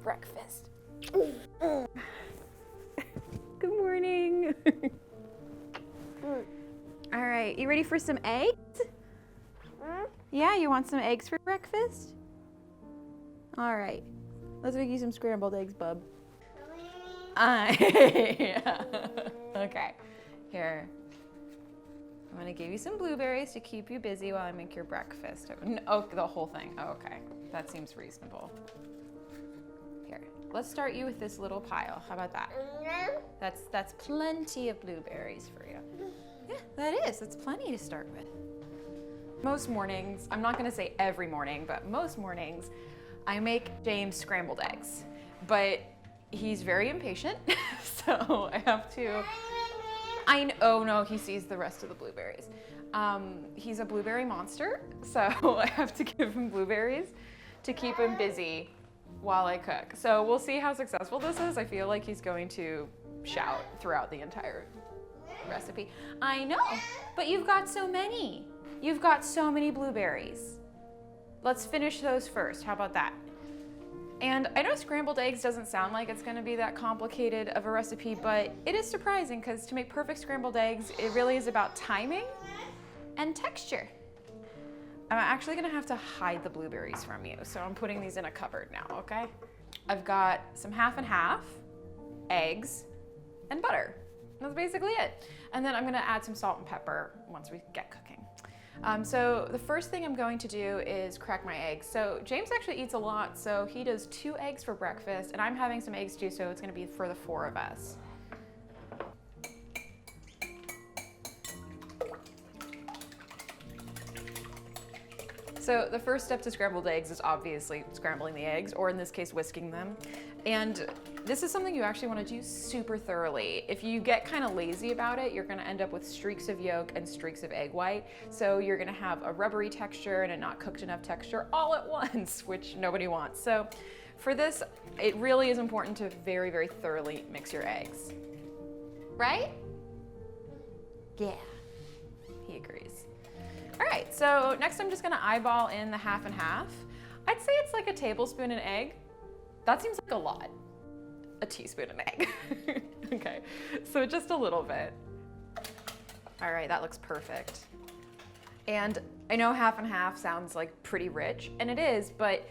breakfast. Good morning. All right, you ready for some eggs? Yeah, you want some eggs for breakfast? All right, let's make you some scrambled eggs, bub. Yeah. Okay, here. I'm gonna give you some blueberries to keep you busy while I make your breakfast. Oh, the whole thing. Oh, okay, that seems reasonable. Here, let's start you with this little pile. How about that? That's plenty of blueberries for you. Yeah, that is. That's plenty to start with. Most mornings, I'm not gonna say every morning, but most mornings, I make James scrambled eggs. But he's very impatient, so I have to. Oh no, he sees the rest of the blueberries. He's a blueberry monster, so I have to give him blueberries to keep him busy while I cook. So we'll see how successful this is. I feel like he's going to shout throughout the entire recipe. I know, but you've got so many. You've got so many blueberries. Let's finish those first. How about that? And I know scrambled eggs doesn't sound like it's gonna be that complicated of a recipe, but it is surprising because to make perfect scrambled eggs, it really is about timing and texture. I'm actually gonna have to hide the blueberries from you, so I'm putting these in a cupboard now, okay? I've got some half and half, eggs, and butter. That's basically it. And then I'm gonna add some salt and pepper once we get cooking. So the first thing I'm going to do is crack my eggs. So James actually eats a lot, so he does 2 eggs for breakfast, and I'm having some eggs too, so it's gonna be for the 4 of us. So the first step to scrambled eggs is obviously scrambling the eggs, or in this case, whisking them. And this is something you actually want to do super thoroughly. If you get kind of lazy about it, you're going to end up with streaks of yolk and streaks of egg white. So you're going to have a rubbery texture and a not cooked enough texture all at once, which nobody wants. So for this, it really is important to very, very thoroughly mix your eggs. Right? Yeah, he agrees. All right, so next I'm just going to eyeball in the half and half. I'd say it's like a tablespoon an egg. That seems like a lot. A teaspoon an egg. Okay, so just a little bit. All right, that looks perfect. And I know half and half sounds like pretty rich, and it is, but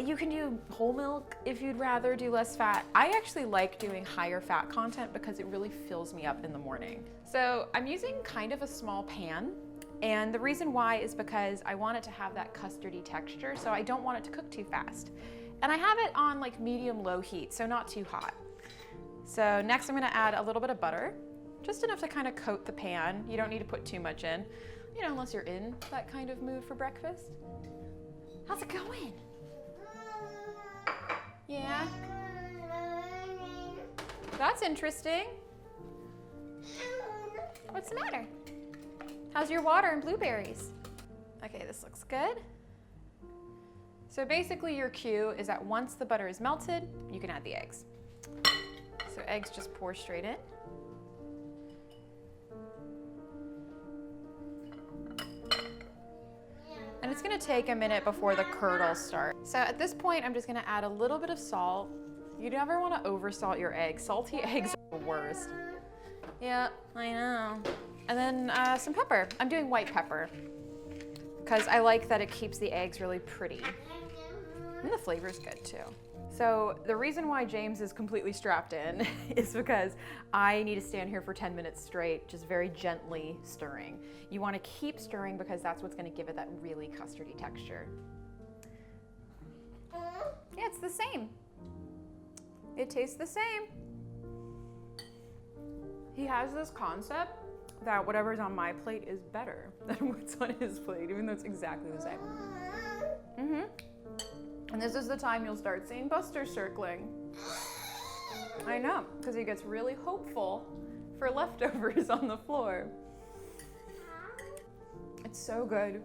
you can do whole milk if you'd rather do less fat. I actually like doing higher fat content because it really fills me up in the morning. So I'm using kind of a small pan, and the reason why is because I want it to have that custardy texture, so I don't want it to cook too fast. And I have it on like medium-low heat, so not too hot. So next I'm gonna add a little bit of butter, just enough to kind of coat the pan. You don't need to put too much in, you know, unless you're in that kind of mood for breakfast. How's it going? Yeah? That's interesting. What's the matter? How's your water and blueberries? Okay, this looks good. So basically your cue is that once the butter is melted, you can add the eggs. So eggs just pour straight in. And it's gonna take a minute before the curdles start. So at this point, I'm just gonna add a little bit of salt. You never wanna oversalt your eggs. Salty eggs are the worst. Yeah, I know. And then some pepper. I'm doing white pepper because I like that it keeps the eggs really pretty. And the flavor's good too. So the reason why James is completely strapped in is because I need to stand here for 10 minutes straight, just very gently stirring. You want to keep stirring because that's what's going to give it that really custardy texture. Yeah, it's the same. It tastes the same. He has this concept that whatever's on my plate is better than what's on his plate, even though it's exactly the same. Mm-hmm. And this is the time you'll start seeing Buster circling. I know, because he gets really hopeful for leftovers on the floor. It's so good.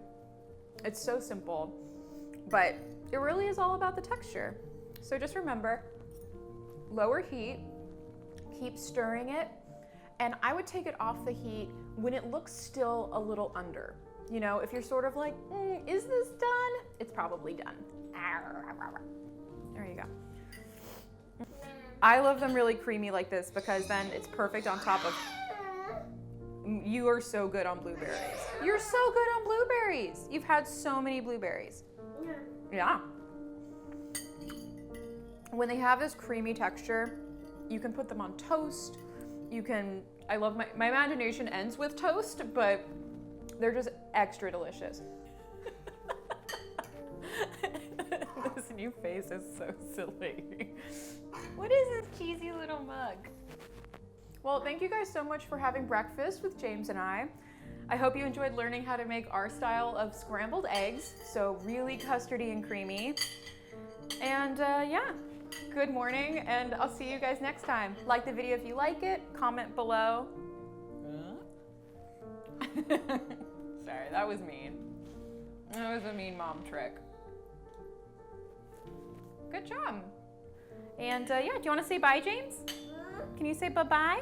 It's so simple, but it really is all about the texture. So just remember, lower heat, keep stirring it, and I would take it off the heat when it looks still a little under. You know, if you're sort of like, is this done? It's probably done. There you go. I love them really creamy like this because then it's perfect on top of. You are so good on blueberries. You're so good on blueberries. You've had so many blueberries. Yeah. When they have this creamy texture, you can put them on toast. I love my imagination ends with toast, but they're just extra delicious. This new face is so silly. What is this cheesy little mug? Well, thank you guys so much for having breakfast with James and I. I hope you enjoyed learning how to make our style of scrambled eggs, so really custardy and creamy. And yeah, good morning, and I'll see you guys next time. Like the video if you like it, comment below. Sorry, that was mean. That was a mean mom trick. Good job. And yeah, do you want to say bye, James? Can you say bye-bye?